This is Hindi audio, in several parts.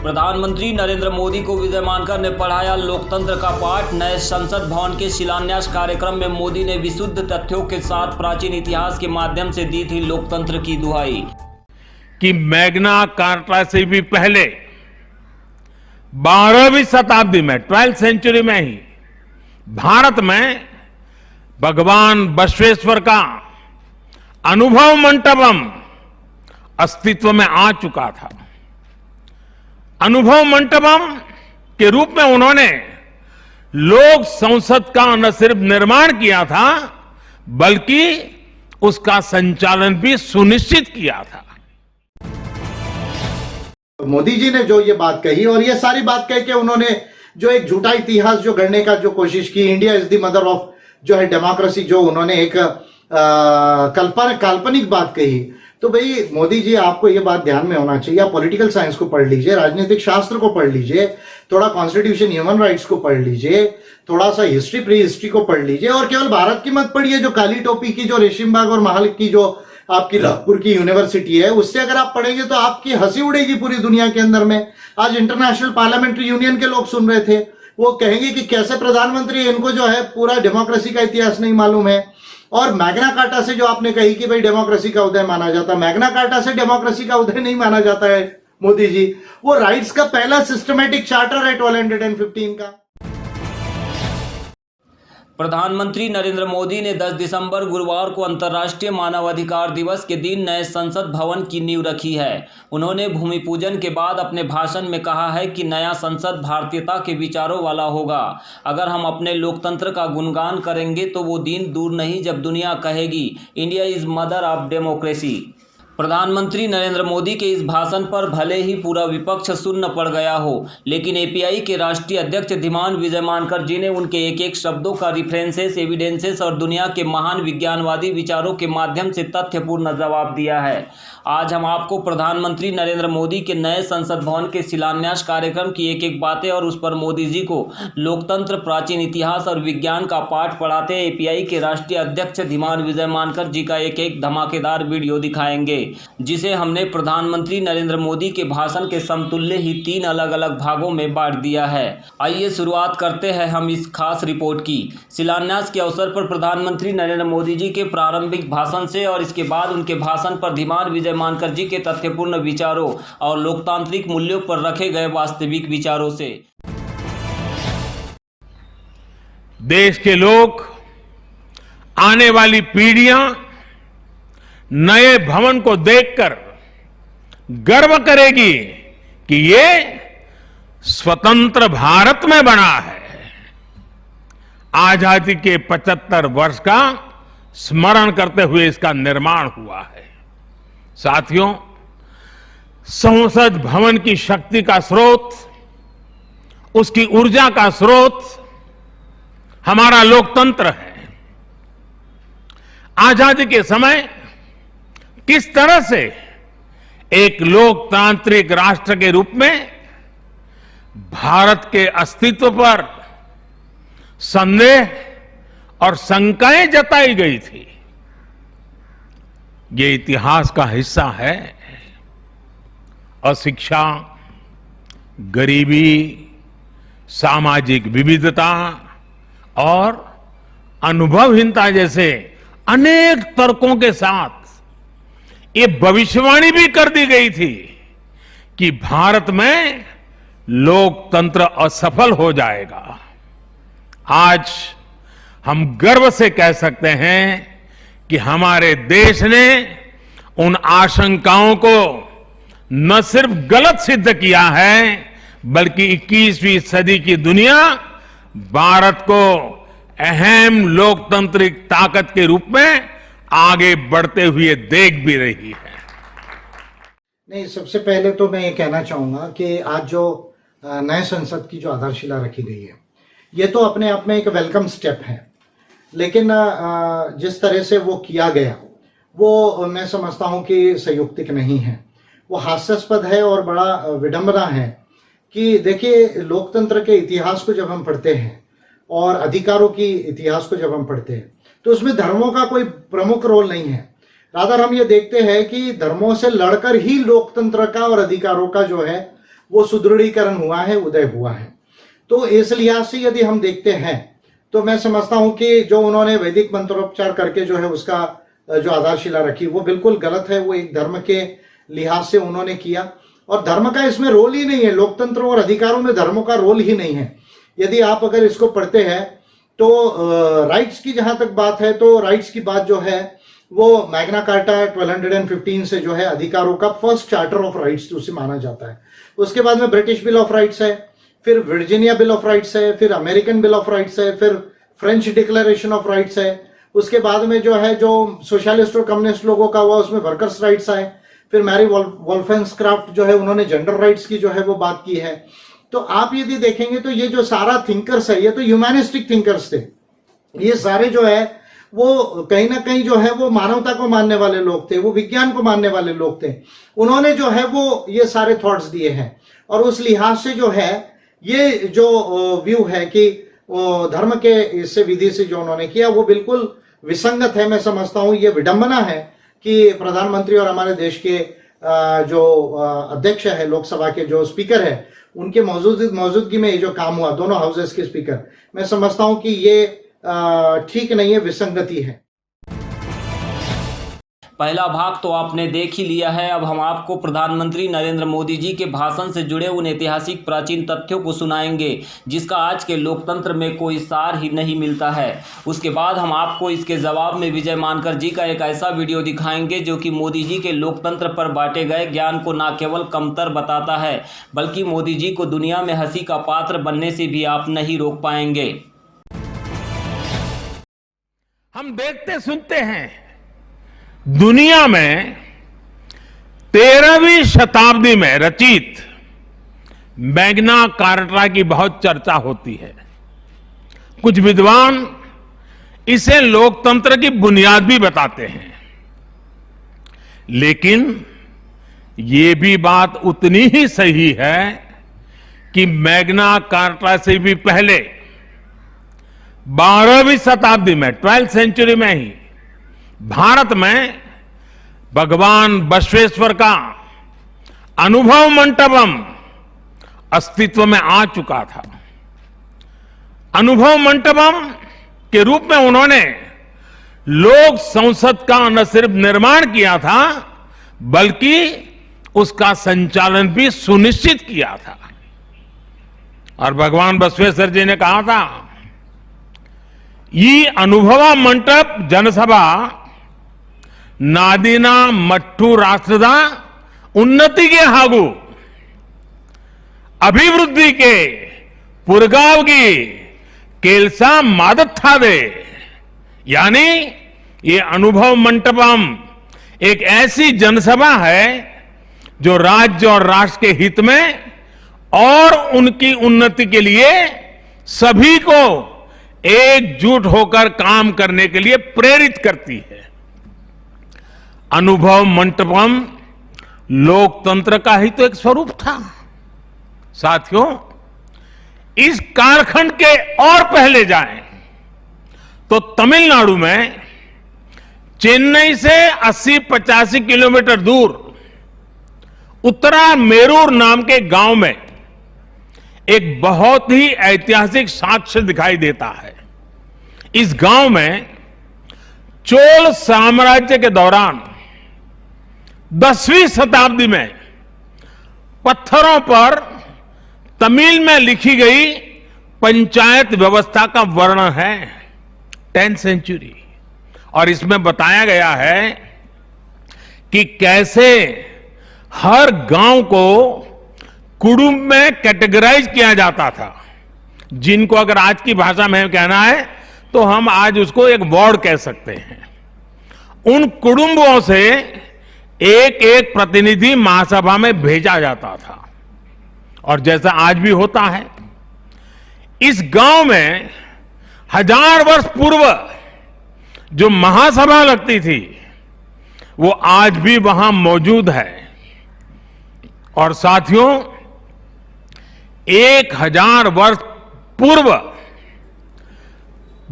प्रधानमंत्री नरेंद्र मोदी को विजय मानकर ने पढ़ाया लोकतंत्र का पाठ। नए संसद भवन के शिलान्यास कार्यक्रम में मोदी ने विशुद्ध तथ्यों के साथ प्राचीन इतिहास के माध्यम से दी थी लोकतंत्र की दुहाई कि मैग्ना कार्टा से भी पहले 12वीं शताब्दी में 12th सेंचुरी में ही भारत में भगवान बसवेश्वर का अनुभव मंटपम अस्तित्व में आ चुका था। अनुभव मंटपम के रूप में उन्होंने लोक संसद का न सिर्फ निर्माण किया था बल्कि उसका संचालन भी सुनिश्चित किया था। मोदी जी ने जो ये बात कही और ये सारी बात कह के उन्होंने जो एक झूठा इतिहास जो गढ़ने का जो कोशिश की, India is the mother of जो है डेमोक्रेसी, जो उन्होंने एक काल्पनिक बात कही। तो भाई मोदी जी, आपको ये बात ध्यान में होना चाहिए, आप पॉलिटिकल साइंस को पढ़ लीजिए, राजनीतिक शास्त्र को पढ़ लीजिए, थोड़ा कॉन्स्टिट्यूशन ह्यूमन राइट्स को पढ़ लीजिए, थोड़ा सा हिस्ट्री प्री हिस्ट्री को पढ़ लीजिए और केवल भारत की मत पढ़िए। जो काली टोपी की जो रेशिमबाग और महल की जो आपकी नागपुर की यूनिवर्सिटी है, उससे अगर आप पढ़ेंगे तो आपकी हंसी उड़ेगी पूरी दुनिया के अंदर में। आज इंटरनेशनल पार्लियामेंट्री यूनियन के लोग सुन रहे थे, वो कहेंगे कि कैसे प्रधानमंत्री, इनको जो है पूरा डेमोक्रेसी का इतिहास नहीं मालूम है। और मैग्ना कार्टा से जो आपने कही कि भाई डेमोक्रेसी का उदय माना जाता, मैग्ना कार्टा से डेमोक्रेसी का उदय नहीं माना जाता है मोदी जी। वो राइट्स का पहला सिस्टमैटिक चार्टर है 1215 का। प्रधानमंत्री नरेंद्र मोदी ने 10 दिसंबर गुरुवार को अंतर्राष्ट्रीय मानवाधिकार दिवस के दिन नए संसद भवन की नींव रखी है। उन्होंने भूमि पूजन के बाद अपने भाषण में कहा है कि नया संसद भारतीयता के विचारों वाला होगा। अगर हम अपने लोकतंत्र का गुणगान करेंगे तो वो दिन दूर नहीं जब दुनिया कहेगी India is mother of democracy. प्रधानमंत्री नरेंद्र मोदी के इस भाषण पर भले ही पूरा विपक्ष सुन्न पड़ गया हो, लेकिन एपीआई के राष्ट्रीय अध्यक्ष धीमान विजय मानकर जी ने उनके एक एक शब्दों का रिफरेंसेस, एविडेंसेस और दुनिया के महान विज्ञानवादी विचारों के माध्यम से तथ्यपूर्ण जवाब दिया है। आज हम आपको प्रधानमंत्री नरेंद्र मोदी के नए संसद भवन के शिलान्यास कार्यक्रम की एक एक बातें और उस पर मोदी जी को लोकतंत्र, प्राचीन इतिहास और विज्ञान का पाठ पढ़ाते एपीआई के राष्ट्रीय अध्यक्ष धीमान विजय मानकर जी का एक एक धमाकेदार वीडियो दिखाएंगे, जिसे हमने प्रधानमंत्री नरेंद्र मोदी के भाषण के समतुल्य ही 3 अलग अलग भागों में बांट दिया है। आइए शुरुआत करते हैं हम इस खास रिपोर्ट की। शिलान्यास के अवसर पर प्रधानमंत्री नरेंद्र मोदी जी के प्रारंभिक भाषण से और इसके बाद उनके भाषण पर धीमान विजय मानकर जी के तथ्यपूर्ण विचारों और लोकतांत्रिक मूल्यों पर रखे गए वास्तविक विचारों से। देश के लोग, आने वाली पीढ़ियां नए भवन को देखकर गर्व करेगी कि ये स्वतंत्र भारत में बना है। आजादी के 75 वर्ष का स्मरण करते हुए इसका निर्माण हुआ है। साथियों, संसद भवन की शक्ति का स्रोत, उसकी ऊर्जा का स्रोत हमारा लोकतंत्र है। आजादी के समय किस तरह से एक लोकतांत्रिक राष्ट्र के रूप में भारत के अस्तित्व पर संदेह और शंकाएं जताई गई थी, ये इतिहास का हिस्सा है। अशिक्षा, गरीबी, सामाजिक विविधता और अनुभवहीनता जैसे अनेक तर्कों के साथ ये भविष्यवाणी भी कर दी गई थी कि भारत में लोकतंत्र असफल हो जाएगा। आज हम गर्व से कह सकते हैं कि हमारे देश ने उन आशंकाओं को न सिर्फ गलत सिद्ध किया है बल्कि 21वीं सदी की दुनिया भारत को अहम लोकतांत्रिक ताकत के रूप में आगे बढ़ते हुए देख भी रही है। नहीं, सबसे पहले तो मैं ये कहना चाहूंगा कि आज जो नए संसद की जो आधारशिला रखी गई है, ये तो अपने आप में एक वेलकम स्टेप है, लेकिन जिस तरह से वो किया गया वो मैं समझता हूं कि संयुक्तिक नहीं है। वो हास्यास्पद है और बड़ा विडंबना है कि देखिए, लोकतंत्र के इतिहास को जब हम पढ़ते हैं और अधिकारों की इतिहास को जब हम पढ़ते हैं तो उसमें धर्मों का कोई प्रमुख रोल नहीं है। रादर हम ये देखते हैं कि धर्मों से लड़कर ही लोकतंत्र का और अधिकारों का जो है वो सुदृढ़ीकरण हुआ है, उदय हुआ है। तो इस लिहाज से यदि हम देखते हैं तो मैं समझता हूं कि जो उन्होंने वैदिक मंत्रोपचार करके जो है उसका जो आधारशिला रखी वो बिल्कुल गलत है। वो एक धर्म के लिहाज से उन्होंने किया और धर्म का इसमें रोल ही नहीं है। लोकतंत्र और अधिकारों में धर्मों का रोल ही नहीं है। यदि आप अगर इसको पढ़ते हैं तो राइट्स की जहां तक बात है तो राइट्स की बात जो है वो मैग्ना कार्टा 1215 से जो है अधिकारों का फर्स्ट चार्टर ऑफ राइट्स उसे माना जाता है। उसके बाद में ब्रिटिश बिल ऑफ राइट्स है, फिर वर्जीनिया बिल ऑफ राइट्स है, फिर अमेरिकन बिल ऑफ राइट्स है, फिर फ्रेंच डिक्लेरेशन ऑफ राइट्स है। उसके बाद में जो है जो सोशलिस्ट और कम्युनिस्ट लोगों का हुआ उसमें वर्कर्स राइट्स आए। फिर मैरी वॉल्फेंस्क्राफ्ट जो है उन्होंने जेंडर राइट्स की जो है वो बात की है। तो आप यदि देखेंगे तो ये जो सारा थिंकर्स है ये तो ह्यूमैनिस्टिक थिंकर्स थे। ये सारे जो है वो कहीं ना कहीं जो है वो मानवता को मानने वाले लोग थे, वो विज्ञान को मानने वाले लोग थे। उन्होंने जो है वो ये सारे थॉट्स दिए हैं और उस लिहाज से जो है ये जो व्यू है कि धर्म के इससे विधि से जो उन्होंने किया वो बिल्कुल विसंगत है। मैं समझता हूं ये विडंबना है कि प्रधानमंत्री और हमारे देश के जो अध्यक्ष है, लोकसभा के जो स्पीकर है, उनके मौजूदगी में ये जो काम हुआ, दोनों हाउसेस के स्पीकर, मैं समझता हूं कि ये ठीक नहीं है, विसंगति है। पहला भाग तो आपने देख ही लिया है। अब हम आपको प्रधानमंत्री नरेंद्र मोदी जी के भाषण से जुड़े उन ऐतिहासिक प्राचीन तथ्यों को सुनाएंगे जिसका आज के लोकतंत्र में कोई सार ही नहीं मिलता है। उसके बाद हम आपको इसके जवाब में विजय मानकर जी का एक ऐसा वीडियो दिखाएंगे जो कि मोदी जी के लोकतंत्र पर बांटे गए ज्ञान को न केवल कमतर बताता है बल्कि मोदी जी को दुनिया में हंसी का पात्र बनने से भी आप नहीं रोक पाएंगे। हम देखते सुनते हैं दुनिया में 13वीं शताब्दी में रचित मैग्ना कार्टा की बहुत चर्चा होती है। कुछ विद्वान इसे लोकतंत्र की बुनियाद भी बताते हैं, लेकिन ये भी बात उतनी ही सही है कि मैग्ना कार्टा से भी पहले 12वीं शताब्दी में 12th सेंचुरी में ही भारत में भगवान बसवेश्वर का अनुभव मंटपम अस्तित्व में आ चुका था। अनुभव मंटपम के रूप में उन्होंने लोक संसद का न सिर्फ निर्माण किया था बल्कि उसका संचालन भी सुनिश्चित किया था। और भगवान बसवेश्वर जी ने कहा था, ಈ ಅನುಭವ ಮಂಟಪ ಜನಸಭಾ ನಾದಿನ ಮಟ್ಟು ರಾಷ್ಟ್ರದ ಉನ್ನತಿಗೆ ಹಾಗೂ ಅಭಿವೃದ್ಧಿಗೆ ಪುರಗಾವಗಿ ಕೆಲಸ ಮಾಡುತ್ತದೆ। यानी ये अनुभव मंटपम एक ऐसी जनसभा है जो राज्य और राष्ट्र के हित में और उनकी उन्नति के लिए सभी को एकजुट होकर काम करने के लिए प्रेरित करती है। अनुभव मंटपम लोकतंत्र का ही तो एक स्वरूप था। साथियों, इस कालखंड के और पहले जाएं तो तमिलनाडु में चेन्नई से 80-85 किलोमीटर दूर उत्तरा मेरूर नाम के गांव में एक बहुत ही ऐतिहासिक साक्ष्य दिखाई देता है। इस गांव में चोल साम्राज्य के दौरान 10वीं शताब्दी में पत्थरों पर तमिल में लिखी गई पंचायत व्यवस्था का वर्णन है, 10th सेंचुरी। और इसमें बताया गया है कि कैसे हर गांव को कुटुंब में कैटेगराइज किया जाता था, जिनको अगर आज की भाषा में कहना है तो हम आज उसको एक वार्ड कह सकते हैं। उन कुटुंबों से एक एक प्रतिनिधि महासभा में भेजा जाता था और जैसा आज भी होता है, इस गांव में 1000 वर्ष पूर्व जो महासभा लगती थी वो आज भी वहां मौजूद है। और साथियों, 1000 वर्ष पूर्व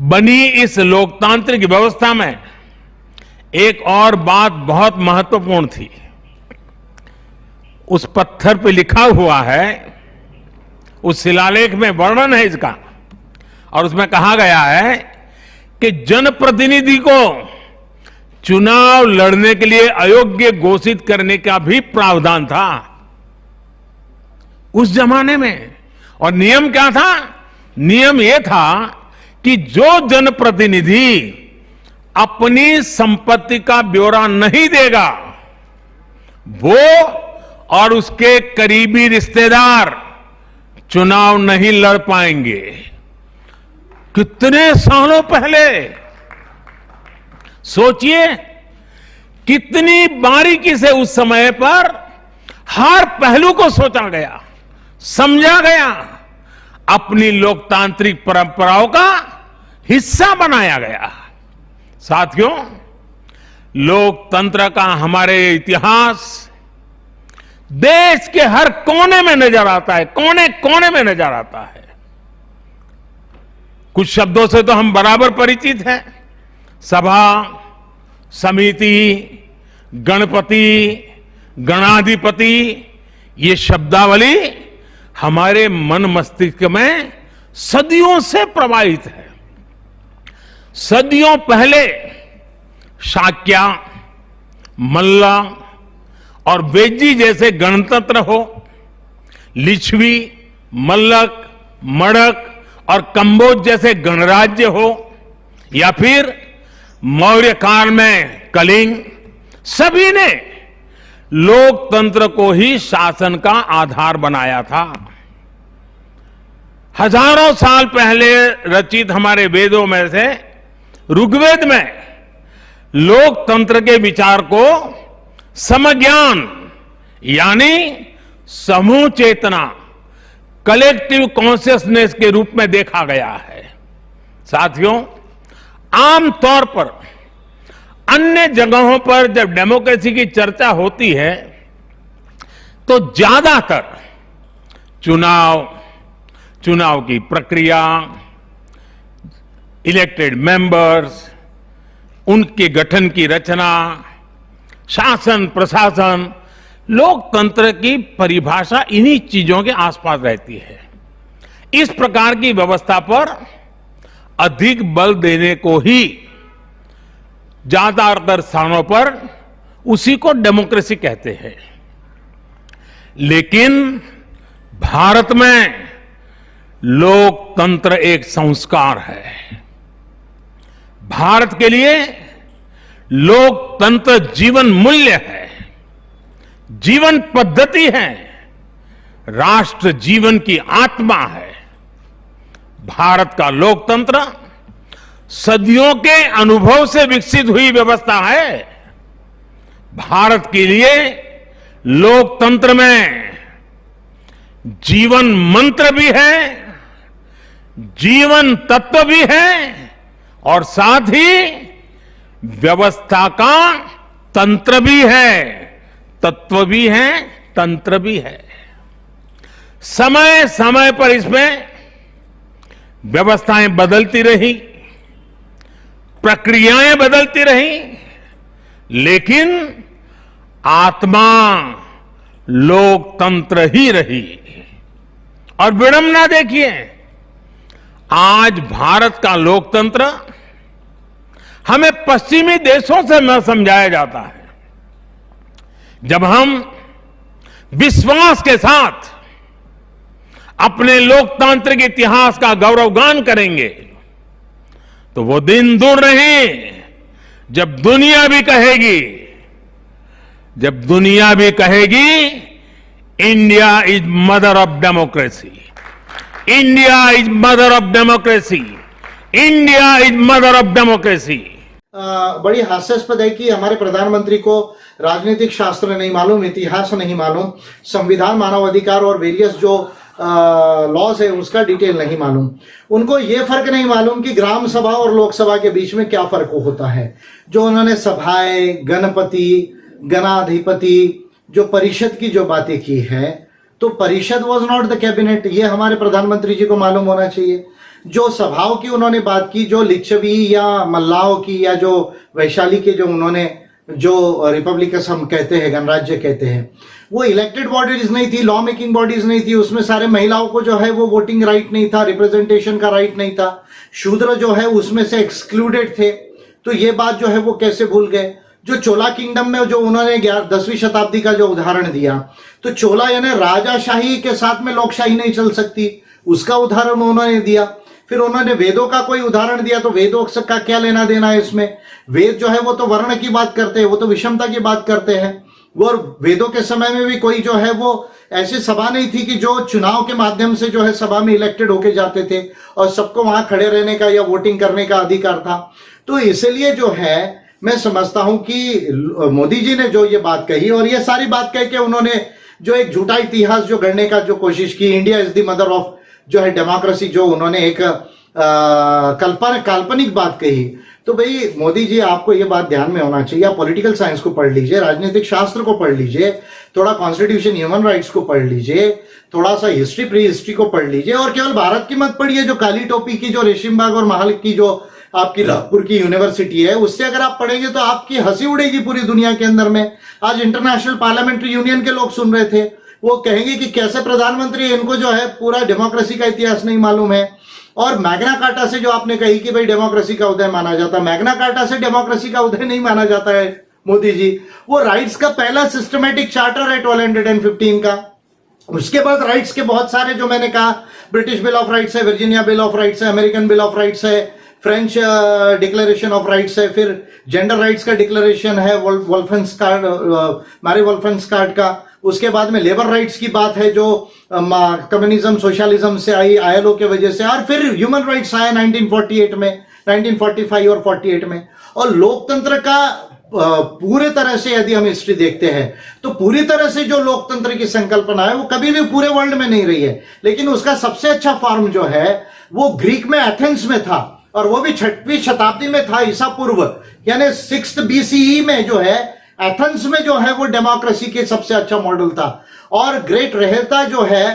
बनी इस लोकतांत्रिक व्यवस्था में एक और बात बहुत महत्वपूर्ण थी। उस पत्थर पे लिखा हुआ है, उस शिलालेख में वर्णन है इसका, और उसमें कहा गया है कि जनप्रतिनिधि को चुनाव लड़ने के लिए अयोग्य घोषित करने का भी प्रावधान था उस जमाने में। और नियम क्या था? नियम यह था कि जो जनप्रतिनिधि अपनी संपत्ति का ब्यौरा नहीं देगा, वो और उसके करीबी रिश्तेदार चुनाव नहीं लड़ पाएंगे। कितने सालों पहले, सोचिए कितनी बारीकी से उस समय पर हर पहलू को सोचा गया, समझा गया, अपनी लोकतांत्रिक परंपराओं का हिस्सा बनाया गया। साथियों, लोकतंत्र का हमारे इतिहास देश के हर कोने में नजर आता है, कोने कोने में नजर आता है। कुछ शब्दों से तो हम बराबर परिचित हैं, सभा, समिति, गणपति, गणाधिपति, ये शब्दावली हमारे मन मस्तिष्क में सदियों से प्रवाहित है। सदियों पहले शाक्य, मल्ल और वेजी जैसे गणतंत्र हो, लिच्छवी, मल्लक, मड़क और कंबोज जैसे गणराज्य हो, या फिर मौर्य काल में कलिंग, सभी ने लोकतंत्र को ही शासन का आधार बनाया था। हजारों साल पहले रचित हमारे वेदों में से ऋग्वेद में लोकतंत्र के विचार को समज्ञान यानी समूह चेतना, कलेक्टिव कॉन्शियसनेस के रूप में देखा गया है। साथियों, आमतौर पर अन्य जगहों पर जब डेमोक्रेसी की चर्चा होती है तो ज्यादातर चुनाव की प्रक्रिया, इलेक्टेड मेंबर्स, उनके गठन की रचना, शासन प्रशासन, लोकतंत्र की परिभाषा इन्हीं चीजों के आसपास रहती है। इस प्रकार की व्यवस्था पर अधिक बल देने को ही ज्यादातर स्थानों पर उसी को डेमोक्रेसी कहते हैं। लेकिन भारत में लोकतंत्र एक संस्कार है। भारत के लिए लोकतंत्र जीवन मूल्य है, जीवन पद्धति है, राष्ट्र जीवन की आत्मा है। भारत का लोकतंत्र सदियों के अनुभव से विकसित हुई व्यवस्था है। भारत के लिए लोकतंत्र में जीवन मंत्र भी है, जीवन तत्व भी है, और साथ ही व्यवस्था का तंत्र भी है, तत्व भी है, तंत्र भी है। समय समय पर इसमें व्यवस्थाएं बदलती रही, प्रक्रियाएं बदलती रही, लेकिन आत्मा लोकतंत्र ही रही। और विडंबना देखिए, आज भारत का लोकतंत्र हमें पश्चिमी देशों से न समझाया जाता है। जब हम विश्वास के साथ अपने लोकतांत्रिक इतिहास का गौरवगान करेंगे तो वो दिन दूर नहीं जब दुनिया भी कहेगी India is mother of democracy, India is mother of democracy, India is mother of democracy. बड़ी हास्यास्पद है कि हमारे प्रधानमंत्री को राजनीतिक शास्त्र नहीं मालूम, इतिहास नहीं मालूम, संविधान, मानव अधिकार और वेरियस जो लॉज है उसका डिटेल नहीं मालूम। उनको ये फर्क नहीं मालूम कि ग्राम सभा और लोकसभा के बीच में क्या फर्क होता है। जो उन्होंने सभाएं, गणपति, गणाधिपति, जो परिषद की जो बातें की है, तो परिषद वॉज नॉट द कैबिनेट, ये हमारे प्रधानमंत्री जी को मालूम होना चाहिए। जो सभाओं की उन्होंने बात की, जो लिच्छवी या मल्लाहों की या जो वैशाली के जो उन्होंने जो रिपब्लिकस हम कहते हैं, गणराज्य कहते हैं, वो इलेक्टेड बॉडीज नहीं थी, लॉ मेकिंग बॉडीज नहीं थी, उसमें सारे महिलाओं को जो है वो वोटिंग राइट नहीं था, रिप्रेजेंटेशन का राइट नहीं था, शूद्र जो है उसमें से एक्सक्लूडेड थे। तो ये बात जो है वो कैसे भूल गए? जो चोला किंगडम में जो उन्होंने 10वीं शताब्दी का जो उदाहरण दिया, तो चोला यानी राजाशाही के साथ में लोकशाही नहीं चल सकती, उसका उदाहरण उन्होंने दिया। फिर उन्होंने वेदों का कोई उदाहरण दिया, तो वेदों का क्या लेना देना है इसमें? वेद जो है वो तो वर्ण की बात करते हैं, वो तो विषमता की बात करते हैं। और वेदों के समय में भी कोई जो है वो ऐसी सभा नहीं थी कि जो चुनाव के माध्यम से जो है सभा में इलेक्टेड होके जाते थे और सबको वहां खड़े रहने का या वोटिंग करने का अधिकार था। तो इसलिए जो है मैं समझता हूं कि मोदी जी ने जो ये बात कही, और ये सारी बात कह के उन्होंने जो एक झूठा इतिहास जो गढ़ने का जो कोशिश की, India is the mother of जो है डेमोक्रेसी, जो उन्होंने एक काल्पनिक बात कही। तो भाई मोदी जी, आपको ये बात ध्यान में होना चाहिए, आप पॉलिटिकल साइंस को पढ़ लीजिए, राजनीतिक शास्त्र को पढ़ लीजिए, थोड़ा कॉन्स्टिट्यूशन ह्यूमन राइट्स को पढ़ लीजिए, थोड़ा सा हिस्ट्री प्री हिस्ट्री को पढ़ लीजिए, और केवल भारत की मत पढ़िए। जो काली टोपी की जो रेशिमबाग और महल की जो आपकी रायपुर की यूनिवर्सिटी है, उससे अगर आप पढ़ेंगे तो आपकी हंसी उड़ेगी पूरी दुनिया के अंदर में। आज इंटरनेशनल पार्लियामेंट्री यूनियन के लोग सुन रहे थे, वो कहेंगे कि कैसे प्रधानमंत्री, इनको जो है पूरा डेमोक्रेसी का इतिहास नहीं मालूम है। और मैग्ना कार्टा से जो आपने कही कि भाई डेमोक्रेसी का उदय माना जाता, मैग्ना कार्टा से डेमोक्रेसी का उदय नहीं माना जाता है मोदी जी। वो राइट्स का पहला सिस्टमेटिक चार्टर है 1215 का। उसके बाद राइट्स के बहुत सारे, जो मैंने कहा, ब्रिटिश बिल ऑफ राइट्स है, वर्जीनिया बिल ऑफ राइट्स है, अमेरिकन बिल ऑफ राइट्स है, फ्रेंच डिक्लेरेशन ऑफ राइट्स है, फिर जेंडर राइट्स का डिक्लेरेशन है मैरी वोल्फेंस्टार्ट का। उसके बाद में लेबर राइट्स की बात है जो कम्युनिज्म सोशलिज्म से आई, आईएलओ के वजह से, और फिर ह्यूमन राइट्स आया 1948 में, 1945 और 48 में। और लोकतंत्र का पूरे तरह से यदि हम हिस्ट्री देखते हैं तो पूरी तरह से जो लोकतंत्र की संकल्पना है वो कभी भी पूरे वर्ल्ड में नहीं रही है, लेकिन उसका सबसे अच्छा फॉर्म जो है वो ग्रीक में एथेंस में था, और वो भी 6वीं शताब्दी में था ईसा पूर्व, यानी 6th BCE में जो है एथेंस में जो है वो डेमोक्रेसी के सबसे अच्छा मॉडल था। और ग्रेट रहेता जो है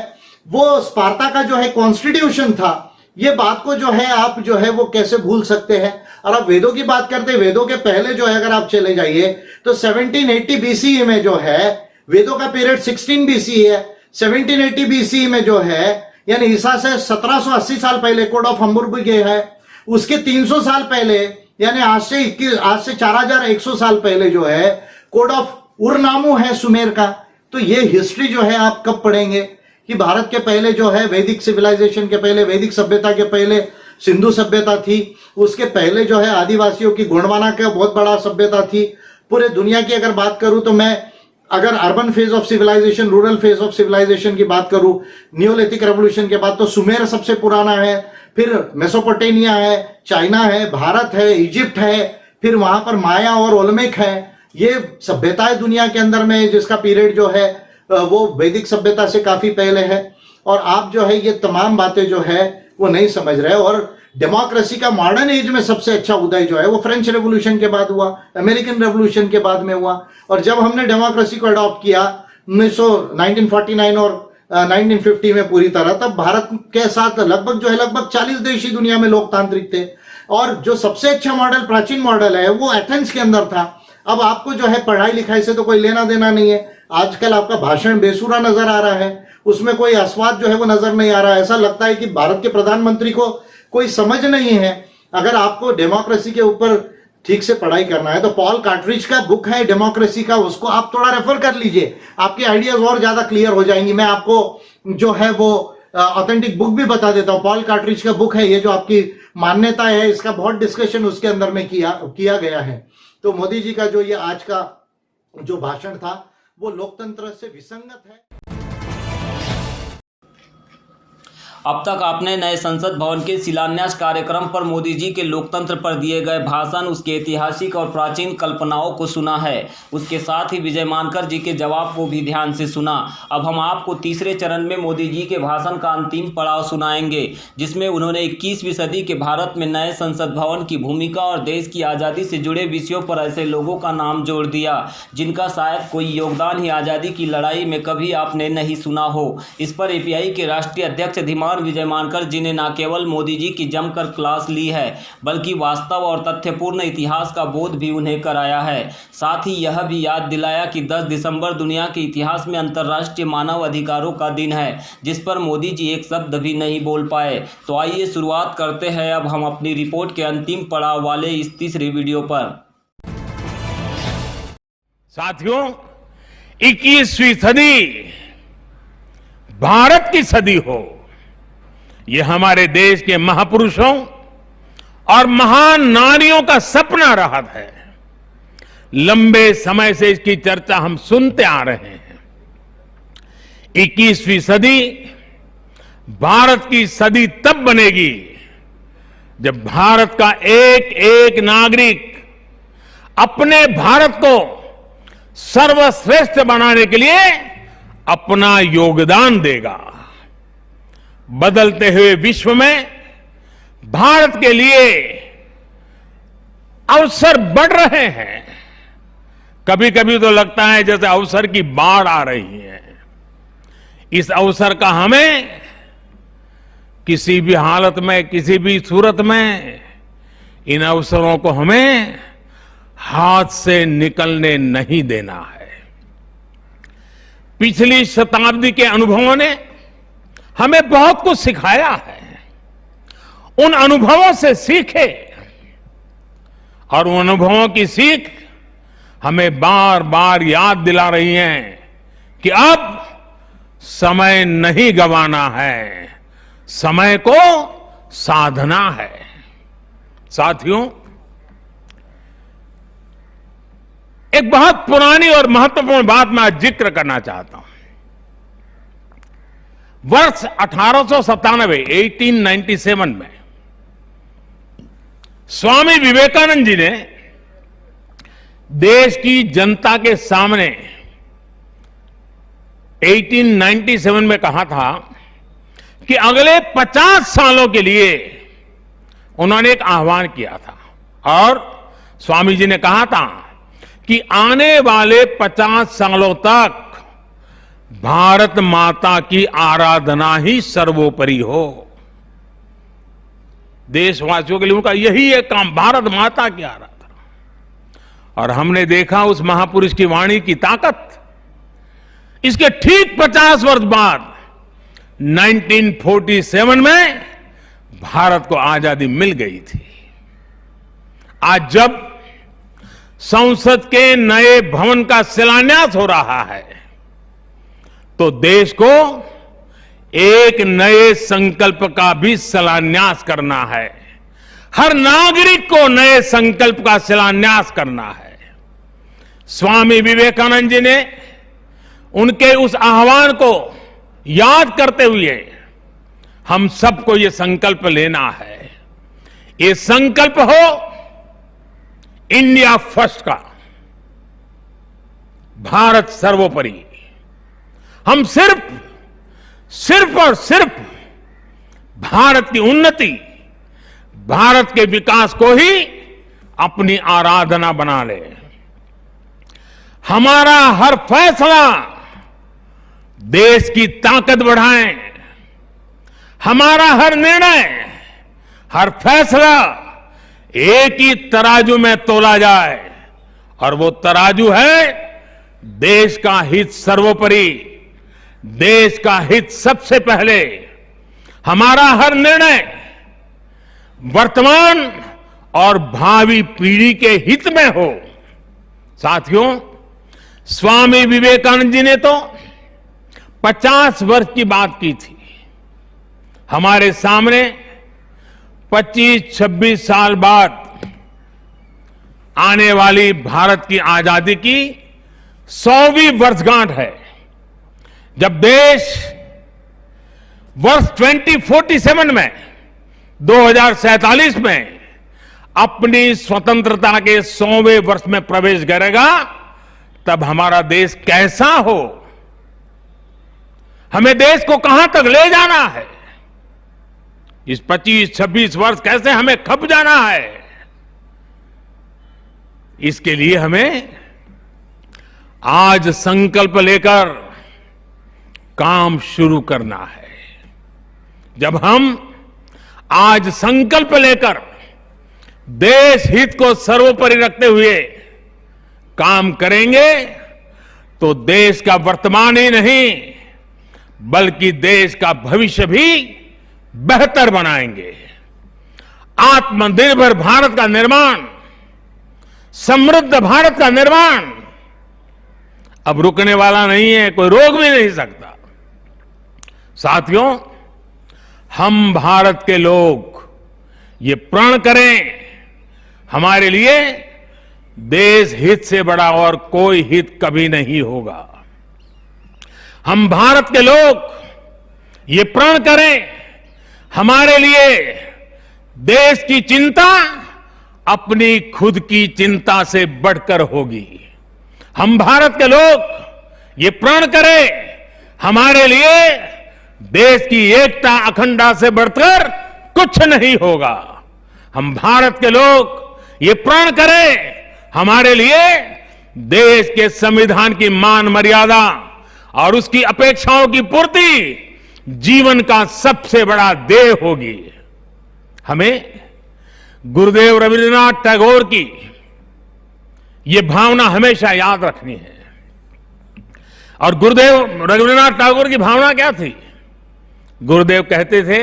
वो स्पार्टा का जो है कॉन्स्टिट्यूशन था। ये बात को जो है आप जो है वो कैसे भूल सकते हैं? और आप वेदों की बात करते हैं, वेदों के पहले जो है अगर आप चले जाइए तो 1780 BCE में जो है वेदों का पीरियड 16 BCE है। 1780 BCE में जो है यानी ईसा से 1780 साल पहले कोड ऑफ हम्बुर्ग है। उसके 300 साल पहले यानी आज से 4100 साल पहले जो है कोड ऑफ उरनामू है सुमेर का। तो ये हिस्ट्री जो है आप कब पढ़ेंगे कि भारत के पहले जो है वैदिक सिविलाइजेशन के पहले, वैदिक सभ्यता के पहले सिंधु सभ्यता थी, उसके पहले जो है आदिवासियों की गोंडवाना का बहुत बड़ा सभ्यता थी। पूरे दुनिया की अगर बात करूं तो मैं अगर urban phase of civilisation, rural phase of civilisation की बात करूं, नियोलिथिक रेवोल्यूशन के बाद तो सुमेर सबसे पुराना है, फिर मेसोपोटामिया है, चाइना है, भारत है, इजिप्ट है, फिर वहां पर माया और ओलमेक है। ये सभ्यताएं दुनिया के अंदर में जिसका पीरियड जो है वो वैदिक सभ्यता से काफी पहले है। और आप जो है ये तमाम बातें जो है वो नहीं समझ रहे। और डेमोक्रेसी का मॉडर्न एज में सबसे अच्छा उदय जो है वो फ्रेंच रेवोल्यूशन के बाद हुआ, अमेरिकन रेवोल्यूशन के बाद में हुआ। और जब हमने डेमोक्रेसी को अडॉप्ट किया 1949 और 1950 में पूरी तरह, तब भारत के साथ लगभग 40 देश ही दुनिया में लोकतांत्रिक थे। और जो सबसे अच्छा मॉडल, प्राचीन मॉडल है, वो एथेंस के अंदर था। अब आपको जो है पढ़ाई लिखाई से तो कोई लेना देना नहीं है। आजकल आपका भाषण बेसुरा नजर आ रहा है, उसमें कोई आस्वाद जो है वो नजर नहीं आ रहा है। ऐसा लगता है कि भारत के प्रधानमंत्री को कोई समझ नहीं है। अगर आपको डेमोक्रेसी के ऊपर ठीक से पढ़ाई करना है तो पॉल कार्ट्रिज का बुक है डेमोक्रेसी का, उसको आप थोड़ा रेफर कर लीजिए, आपके आइडियाज और ज्यादा क्लियर हो जाएंगी। मैं आपको जो है वो ऑथेंटिक बुक भी बता देता हूं, पॉल कार्ट्रिज का बुक है ये, जो आपकी मान्यता है इसका बहुत डिस्कशन उसके अंदर में किया गया है। तो मोदी जी का जो ये आज का जो भाषण था वो लोकतंत्र से विसंगत है। अब तक आपने नए संसद भवन के शिलान्यास कार्यक्रम पर मोदी जी के लोकतंत्र पर दिए गए भाषण, उसके ऐतिहासिक और प्राचीन कल्पनाओं को सुना है। उसके साथ ही विजय मानकर जी के जवाब को भी ध्यान से सुना। अब हम आपको तीसरे चरण में मोदी जी के भाषण का अंतिम पड़ाव सुनाएंगे, जिसमें उन्होंने 21वीं सदी के भारत में नए संसद भवन की भूमिका और देश की आज़ादी से जुड़े विषयों पर ऐसे लोगों का नाम जोड़ दिया जिनका शायद कोई योगदान ही आज़ादी की लड़ाई में कभी आपने नहीं सुना हो। इस पर एपीआई के राष्ट्रीय अध्यक्ष धीमान महान विजय मानकर जिन्हें न केवल मोदी जी की जमकर क्लास ली है बल्कि वास्तव और तथ्यपूर्ण इतिहास का बोध भी उन्हें कराया है। साथ ही यह भी याद दिलाया कि 10 दिसंबर दुनिया के इतिहास में अंतर्राष्ट्रीय मानव अधिकारों का दिन है, जिस पर मोदी जी एक शब्द भी नहीं बोल पाए। तो आइए शुरुआत करते हैं अब हम अपनी रिपोर्ट के अंतिम पड़ाव वाले इस तीसरे वीडियो पर। साथियों, 21वीं सदी भारत की सदी हो, ये हमारे देश के महापुरुषों और महान नारियों का सपना रहा है। लंबे समय से इसकी चर्चा हम सुनते आ रहे हैं। 21वीं सदी भारत की सदी तब बनेगी जब भारत का एक एक नागरिक अपने भारत को सर्वश्रेष्ठ बनाने के लिए अपना योगदान देगा। बदलते हुए विश्व में भारत के लिए अवसर बढ़ रहे हैं। कभी कभी तो लगता है जैसे अवसर की बाढ़ आ रही है। इस अवसर का हमें किसी भी हालत में, किसी भी सूरत में इन अवसरों को हमें हाथ से निकलने नहीं देना है। पिछली शताब्दी के अनुभवों ने हमें बहुत कुछ सिखाया है। उन अनुभवों से सीखे और उन अनुभवों की सीख हमें बार बार याद दिला रही है कि अब समय नहीं गंवाना है, समय को साधना है। साथियों, एक बहुत पुरानी और महत्वपूर्ण बात मैं आज जिक्र करना चाहता हूं। वर्ष 1897 में स्वामी विवेकानंद जी ने देश की जनता के सामने 1897 में कहा था कि अगले 50 सालों के लिए उन्होंने एक आह्वान किया था और स्वामी जी ने कहा था कि आने वाले 50 सालों तक भारत माता की आराधना ही सर्वोपरि हो। देशवासियों के लिए उनका यही एक काम, भारत माता की आराधना। और हमने देखा उस महापुरुष की वाणी की ताकत। इसके ठीक 50 वर्ष बाद 1947 में भारत को आजादी मिल गई थी। आज जब संसद के नए भवन का शिलान्यास हो रहा है तो देश को एक नए संकल्प का भी शिलान्यास करना है। हर नागरिक को नए संकल्प का शिलान्यास करना है। स्वामी विवेकानंद जी ने उनके उस आह्वान को याद करते हुए हम सबको ये संकल्प लेना है। ये संकल्प हो इंडिया फर्स्ट का, भारत सर्वोपरि। हम सिर्फ और सिर्फ भारत की उन्नति, भारत के विकास को ही अपनी आराधना बना ले। हमारा हर फैसला देश की ताकत बढ़ाए। हमारा हर निर्णय, हर फैसला एक ही तराजू में तोला जाए और वो तराजू है देश का हित सर्वोपरि, देश का हित सबसे पहले। हमारा हर निर्णय वर्तमान और भावी पीढ़ी के हित में हो। साथियों, स्वामी विवेकानंद जी ने तो 50 वर्ष की बात की थी। हमारे सामने 25-26 साल बाद आने वाली भारत की आजादी की 100वीं वर्षगांठ है, जब देश वर्ष 2047 में 2047 में अपनी स्वतंत्रता के 100वें वर्ष में प्रवेश करेगा। तब हमारा देश कैसा हो, हमें देश को कहां तक ले जाना है, इस 25-26 वर्ष कैसे हमें खप जाना है, इसके लिए हमें आज संकल्प लेकर काम शुरू करना है। जब हम आज संकल्प लेकर देश हित को सर्वोपरि रखते हुए काम करेंगे तो देश का वर्तमान ही नहीं बल्कि देश का भविष्य भी बेहतर बनाएंगे। आत्मनिर्भर भारत का निर्माण, समृद्ध भारत का निर्माण अब रुकने वाला नहीं है, कोई रोक भी नहीं सकता। साथियों, हम भारत के लोग ये प्रण करें, हमारे लिए देश हित से बड़ा और कोई हित कभी नहीं होगा। हम भारत के लोग ये प्रण करें, हमारे लिए देश की चिंता अपनी खुद की चिंता से बढ़कर होगी। हम भारत के लोग ये प्रण करें, हमारे लिए देश की एकता अखंडता से बढ़कर कुछ नहीं होगा। हम भारत के लोग ये प्रण करें, हमारे लिए देश के संविधान की मान मर्यादा और उसकी अपेक्षाओं की पूर्ति जीवन का सबसे बड़ा ध्येय होगी। हमें गुरुदेव रविन्द्रनाथ टैगोर की ये भावना हमेशा याद रखनी है। और गुरुदेव रविन्द्रनाथ टैगोर की भावना क्या थी? गुरुदेव कहते थे,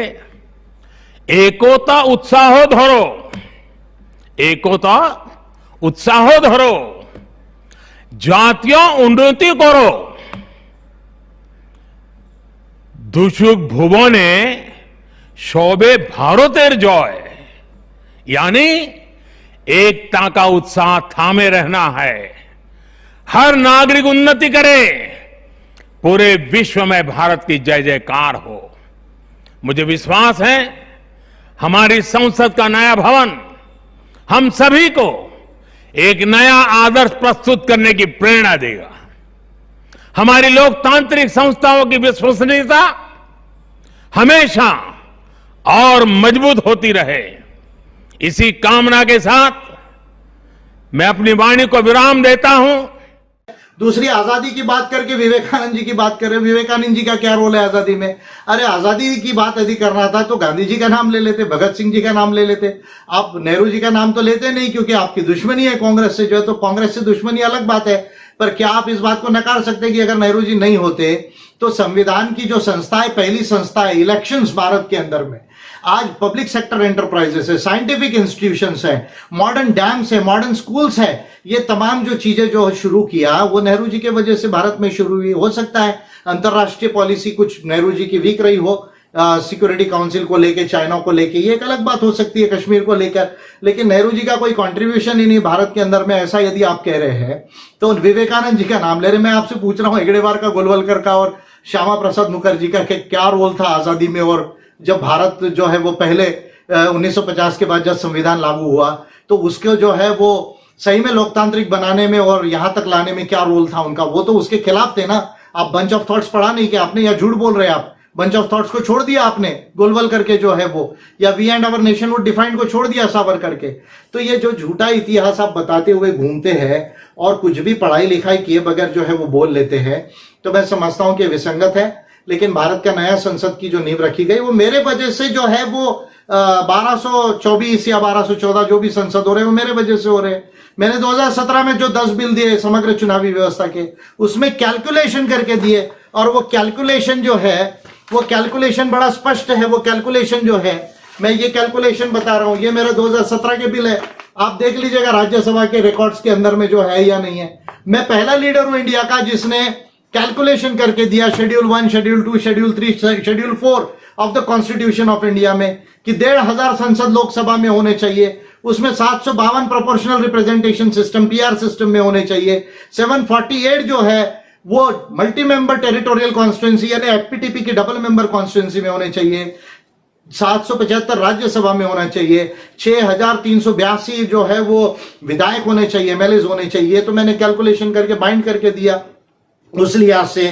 एकोता उत्साहो धरो, एकोता उत्साहो धरो, জাতীয় উন্নতি করো, দুসুক ভুবনে সবে ভারতের জয়। यानी एकता का उत्साह थामे रहना है। हर नागरिक उन्नति करे, पूरे विश्व में भारत की जय जयकार हो। मुझे विश्वास है हमारी संसद का नया भवन हम सभी को एक नया आदर्श प्रस्तुत करने की प्रेरणा देगा। हमारी लोकतांत्रिक संस्थाओं की विश्वसनीयता हमेशा और मजबूत होती रहे। इसी कामना के साथ मैं अपनी वाणी को विराम देता हूं। दूसरी, आजादी की बात करके विवेकानंद जी की बात कर रहे हैं। विवेकानंद जी का क्या रोल है आजादी में? अरे आजादी की बात यदि करना था तो गांधी जी का नाम ले लेते, भगत सिंह जी का नाम ले लेते। आप नेहरू जी का नाम तो लेते नहीं क्योंकि आपकी दुश्मनी है कांग्रेस से, जो है तो कांग्रेस से दुश्मनी अलग बात है। पर क्या आप इस बात को नकार सकते हैं कि अगर नेहरू जी नहीं होते तो संविधान की जो संस्था है, पहली संस्था है इलेक्शंस भारत के अंदर में, आज पब्लिक सेक्टर एंटरप्राइजेस है, साइंटिफिक इंस्टीट्यूशंस है, मॉडर्न डैम्स है, मॉडर्न स्कूल्स है, ये तमाम जो चीजें जो शुरू किया वो नेहरू जी के वजह से भारत में शुरू हुई। हो सकता है अंतरराष्ट्रीय पॉलिसी कुछ नेहरू जी की वीक रही हो, सिक्योरिटी काउंसिल को लेके, चाइना को लेके, ये एक अलग बात हो सकती है, कश्मीर को लेकर, लेकिन नेहरू जी का कोई कंट्रीब्यूशन ही नहीं भारत के अंदर में, ऐसा यदि आप कह रहे हैं तो विवेकानंद जी का नाम ले रहे। मैं आपसे पूछ रहा हूं हेगड़ेवार का, गोलवलकर का और श्यामा प्रसाद मुखर्जी का क्या रोल था आजादी में? और जब भारत जो है वो पहले 1950 के बाद जब संविधान लागू हुआ तो उसको जो है वो सही में लोकतांत्रिक बनाने में और यहां तक लाने में क्या रोल था उनका? वो तो उसके खिलाफ थे ना। आप बंच ऑफ थॉट्स पढ़ा नहीं कि आपने, या झूठ बोल रहे हैं आप? बंच ऑफ थॉट्स को छोड़ दिया आपने, गोलवलकर के जो है वो, या we and our nationhood defined को छोड़ दिया सावरकर के। तो ये जो झूठा इतिहास आप बताते हुए घूमते हैं और कुछ भी पढ़ाई लिखाई किए बगैर जो है वो बोल लेते हैं, तो मैं समझता हूं कि विसंगत है। लेकिन भारत का नया संसद की जो नींव रखी गई वो मेरे वजह से जो है वो 1224 या 1214 जो भी संसद हो रहे हैं वो मेरे वजह से हो रहे हैं। मैंने 2017 में जो 10 बिल दिए समग्र चुनावी व्यवस्था के, उसमें कैलकुलेशन करके दिए, और वो कैलकुलेशन जो है वो कैलकुलेशन बड़ा स्पष्ट है। वो कैलकुलेशन जो है, मैं ये कैलकुलेशन बता रहा हूं, ये मेरा 2017 के बिल है, आप देख लीजिएगा राज्यसभा के रिकॉर्ड्स के अंदर में जो है या नहीं है। मैं पहला लीडर हूं इंडिया का जिसने कैलकुलेशन करके दिया schedule 1, schedule 2, schedule 3, schedule 4 of the constitution of India में कि 1,500 संसद लोकसभा में होने चाहिए, उसमें 752 proportional representation system PR system में होने चाहिए, 748 जो है वो मल्टी मेंबर टेरिटोरियल कॉन्स्टिट्यूंसी यानी एफपीटीपी की डबल मेंबर कॉन्स्टिट्यूंसी में होने चाहिए, 775 राज्यसभा में होना चाहिए, 6,382 जो है वो विधायक होने चाहिए, एमएलएज होने चाहिए। तो मैंने कैलकुलेशन करके बाइंड करके दिया। उस लिहाज से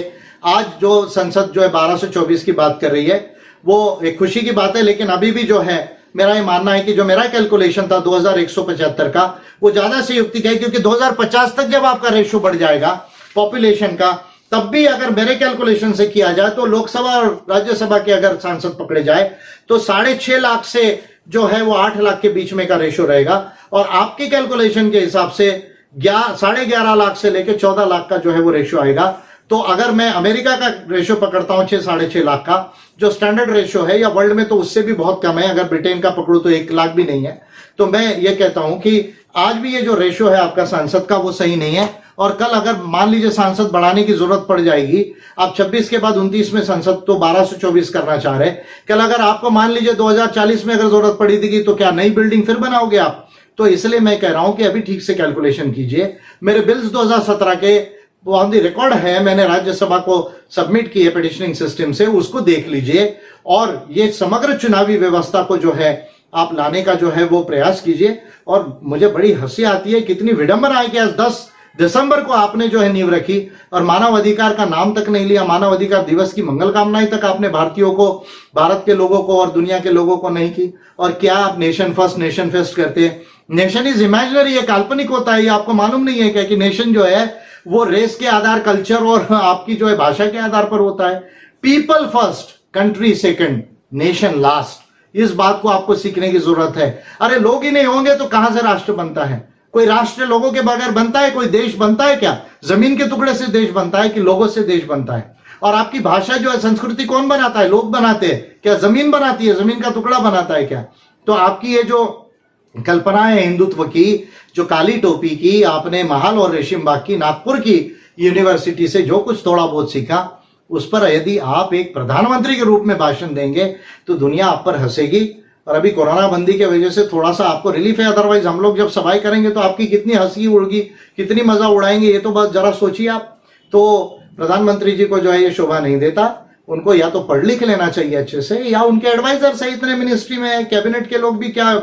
आज जो संसद जो है 1224 की बात कर रही है वो एक खुशी की बात है, लेकिन अभी भी जो है मेरा ये मानना है कि जो मेरा कैलकुलेशन था 2175 का वो ज्यादा से युक्तिक है, क्योंकि 2050 तक जब आपका रेशियो बढ़ जाएगा पॉपुलेशन का तब भी अगर मेरे कैलकुलेशन से किया जाए तो लोकसभा और राज्यसभा के अगर सांसद पकड़े जाए तो 6.5 लाख से जो है वो 8 लाख के बीच में का रेशो रहेगा, और आपके कैलकुलेशन के हिसाब से 11.5 लाख से लेकर 14 लाख का जो है वो रेशो आएगा। तो अगर मैं अमेरिका का रेशो पकड़ता हूं 6-6.5 लाख का जो स्टैंडर्ड रेशो है, या वर्ल्ड में तो उससे भी बहुत कम है, अगर ब्रिटेन का पकड़ू तो 1 लाख भी नहीं है, तो मैं ये कहता हूं कि आज भी ये जो रेशो है आपका सांसद का वो सही नहीं है। और कल अगर मान लीजिए सांसद बढ़ाने की जरूरत पड़ जाएगी, आप 26 के बाद 29 में संसद तो 12 से 24 करना चाह रहे, कल अगर आपको मान लीजिए 2040 में अगर जरूरत पड़ी थी तो क्या नई बिल्डिंग फिर बनाओगे आप? तो इसलिए मैं कह रहा हूं कि अभी ठीक से कैलकुलेशन कीजिए। मेरे बिल्स 2017 के वो ऑन दी रिकॉर्ड है, मैंने राज्यसभा को सबमिट किए पिटिशनिंग सिस्टम से, उसको देख लीजिए और ये समग्र चुनावी व्यवस्था को जो है आप लाने का जो है वो प्रयास कीजिए। और मुझे बड़ी हंसी आती है, कितनी विडंबना है कि आज 10 दिसंबर को आपने जो है नींव रखी और मानव अधिकार का नाम तक नहीं लिया, मानव अधिकार दिवस की मंगल कामनाएं तक आपने भारतीयों को, भारत के लोगों को और दुनिया के लोगों को नहीं की। और क्या आप नेशन फर्स्ट नेशन फेस्ट करते हैं? नेशन इज इमेजिनरी, ये काल्पनिक होता है, ये आपको मालूम नहीं है क्या कि नेशन जो है वो रेस के आधार, कल्चर और आपकी जो है भाषा के आधार पर होता है। People first, country second, nation last, इस बात को आपको सीखने की जरूरत है। अरे लोग ही नहीं होंगे तो कहां से राष्ट्र बनता है? कोई राष्ट्र लोगों के बगैर बनता है? कोई देश बनता है क्या? जमीन के टुकड़े से देश बनता है कि लोगों से देश बनता है? और आपकी भाषा जो है, संस्कृति कौन बनाता है? लोग बनाते हैं क्या? जमीन बनाती है? जमीन का टुकड़ा बनाता है क्या? तो आपकी ये जो कल्पना है हिंदुत्व की, जो काली टोपी की, आपने महाल और रेशिमबाग की, नागपुर की यूनिवर्सिटी से जो कुछ थोड़ा बहुत सीखा, उस पर यदि आप एक प्रधानमंत्री के रूप में भाषण देंगे तो दुनिया आप पर हंसेगी। और अभी कोरोना बंदी की वजह से थोड़ा सा आपको रिलीफ है, अदरवाइज हम लोग जब सफाई करेंगे तो आपकी कितनी हंसी उड़गी, कितनी मजा उड़ाएंगे, ये तो बस जरा सोचिए आप। तो प्रधानमंत्री जी को जो है ये शोभा नहीं देता, उनको या तो पढ़ लिख लेना चाहिए अच्छे से, या उनके एडवाइजर्स है इतने मिनिस्ट्री में, कैबिनेट के लोग भी क्या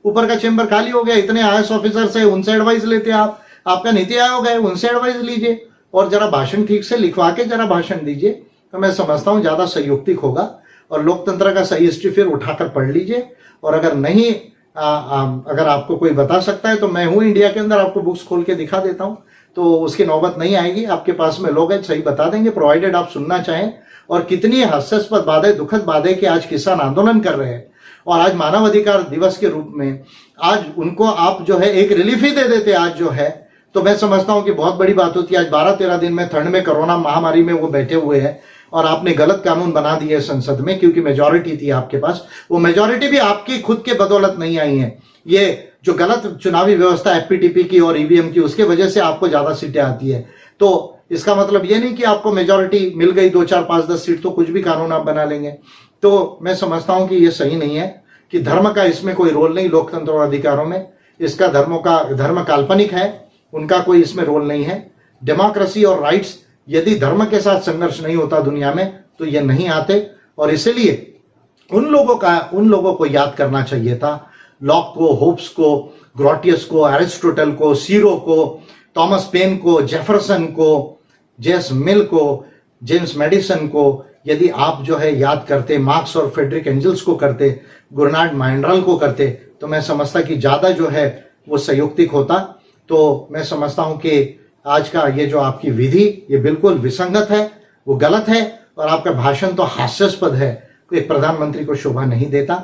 ऊपर का चेंबर खाली हो गया, इतने IAS ऑफिसर्स है, उनसे एडवाइस लेते आप, आपका नीति आयोग है उनसे एडवाइस लीजिए और जरा भाषण ठीक से लिखवा के जरा भाषण दीजिए, तो मैं समझता हूं ज्यादा संयुक्तिक होगा। और लोकतंत्र का सही हिस्ट्री फिर उठाकर पढ़ लीजिए, और अगर नहीं अगर आपको कोई बता सकता है तो मैं हूं इंडिया के अंदर, आपको बुक्स खोल के दिखा देता हूं, तो उसकी नौबत नहीं आएगी। आपके पास में लोग हैं सही बता देंगे, प्रोवाइडेड आप सुनना चाहें। और कितनी हास्यास्पद बात है, दुखद बात है कि आज किसान आंदोलन कर रहे हैं और आज मानव अधिकार दिवस के रूप में आज उनको आप जो है एक रिलीफ ही दे देते आज जो है, तो मैं समझता हूं कि बहुत बड़ी बात होती है। आज 12-13 दिन में ठंड में कोरोना महामारी में वो बैठे हुए हैं और आपने गलत कानून बना दिए संसद में, क्योंकि मेजॉरिटी थी आपके पास। वो मेजॉरिटी भी आपकी खुद के बदौलत नहीं आई है, ये जो गलत चुनावी व्यवस्था FPTP की और EVM की, उसके वजह से आपको ज्यादा सीटें आती है। तो इसका मतलब ये नहीं कि आपको मेजॉरिटी मिल गई 2, 4, 5, 10 सीट तो कुछ भी कानून आप बना लेंगे। तो मैं समझता हूं कि ये सही नहीं है, कि धर्म का इसमें कोई रोल नहीं, लोकतंत्र और अधिकारों में इसका धर्म काल्पनिक है, उनका कोई इसमें रोल नहीं है। डेमोक्रेसी और राइट्स, यदि धर्म के साथ संघर्ष नहीं होता दुनिया में तो ये नहीं आते। और इसलिए उन लोगों को याद करना चाहिए था, लॉक को, होब्स को, ग्रोटियस को, एरिस्टोटल को, सीरो को, थॉमस पेन को, जेफरसन को, जेम्स मिल को, जेम्स मेडिसन को। यदि आप जो है याद करते, मार्क्स और फ्रेडरिक एंजल्स को करते, गुरनार्ड माइंड्रल को करते, तो मैं समझता कि ज्यादा जो है वो संयुक्तिक होता। तो मैं समझता हूं कि आज का ये जो आपकी विधि ये बिल्कुल विसंगत है, वो गलत है, और आपका भाषण तो हास्यास्पद है, एक प्रधानमंत्री को शोभा नहीं देता।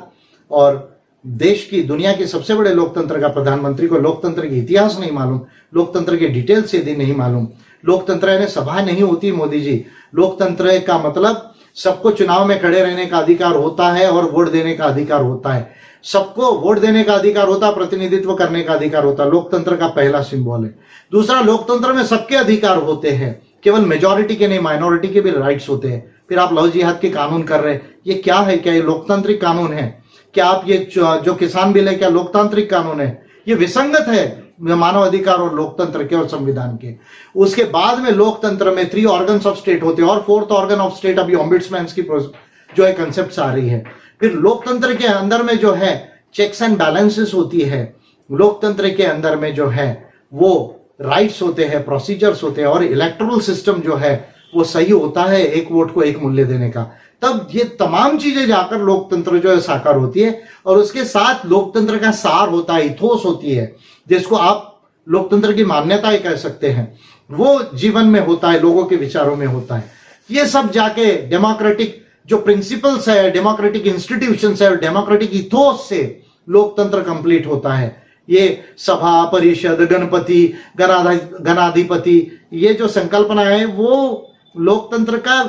और देश की, दुनिया के सबसे बड़े लोकतंत्र का प्रधानमंत्री को लोकतंत्र की इतिहास नहीं मालूम, लोकतंत्र के डिटेल्स यदि नहीं मालूम, लोकतंत्र यानी सभा नहीं होती मोदी जी। लोकतंत्र का मतलब सबको चुनाव में खड़े रहने का अधिकार होता है और वोट देने का अधिकार होता है। सबको वोट देने का अधिकार होता है, प्रतिनिधित्व करने का अधिकार होता है, लोकतंत्र का पहला सिंबल है। दूसरा, लोकतंत्र में सबके अधिकार होते हैं, केवल मेजॉरिटी के नहीं, माइनॉरिटी के भी राइट्स होते हैं। फिर आप लव जिहाद के कानून कर रहे हैं, ये क्या है? क्या ये लोकतांत्रिक कानून है? क्या आप ये जो किसान बिल है क्या लोकतांत्रिक कानून है? ये विसंगत है मानव अधिकार और लोकतंत्र के और संविधान के। उसके बाद में लोकतंत्र में 3 ऑर्गन्स ऑफ स्टेट होते हैं और 4th ऑर्गन ऑफ स्टेट अभी ओम्बुड्समैन की जो है कंसेप्ट आ रही है। फिर लोकतंत्र के अंदर में जो है चेक्स एंड बैलेंसेस होती है, लोकतंत्र के अंदर में जो है वो राइट्स होते हैं, प्रोसीजर्स होते हैं, और इलेक्टोरल सिस्टम जो है वो सही होता है, एक वोट को एक मूल्य देने का। तब ये तमाम चीजें जाकर लोकतंत्र जो है साकार होती है। और उसके साथ लोकतंत्र का सार होता है, इथोस होती है, जिसको आप लोकतंत्र की मान्यताएं कह सकते हैं। वो जीवन में होता है, लोगों के विचारों में होता है। ये सब जाके डेमोक्रेटिक जो प्रिंसिपल्स है, डेमोक्रेटिक इंस्टीट्यूशंस है और डेमोक्रेटिक इथोस से लोकतंत्र कंप्लीट होता है। ये सभा, परिषद, गणपति, गणाधिपति, ये जो संकल्पना है वो लोकतंत्र का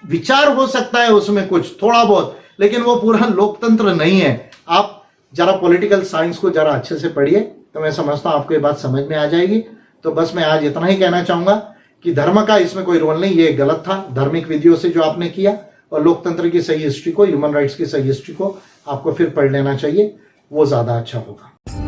विचार हो सकता है, उसमें कुछ थोड़ा बहुत, लेकिन वो पूरा लोकतंत्र नहीं है। आप जरा पॉलिटिकल साइंस को जरा अच्छे से पढ़िए तो मैं समझता हूं आपको ये बात समझ में आ जाएगी। तो बस मैं आज इतना ही कहना चाहूंगा कि धर्म का इसमें कोई रोल नहीं, ये गलत था धार्मिक विधियों से जो आपने किया, और लोकतंत्र की सही हिस्ट्री को, ह्यूमन राइट्स की सही हिस्ट्री को आपको फिर पढ़ लेना चाहिए, वो ज्यादा अच्छा होगा।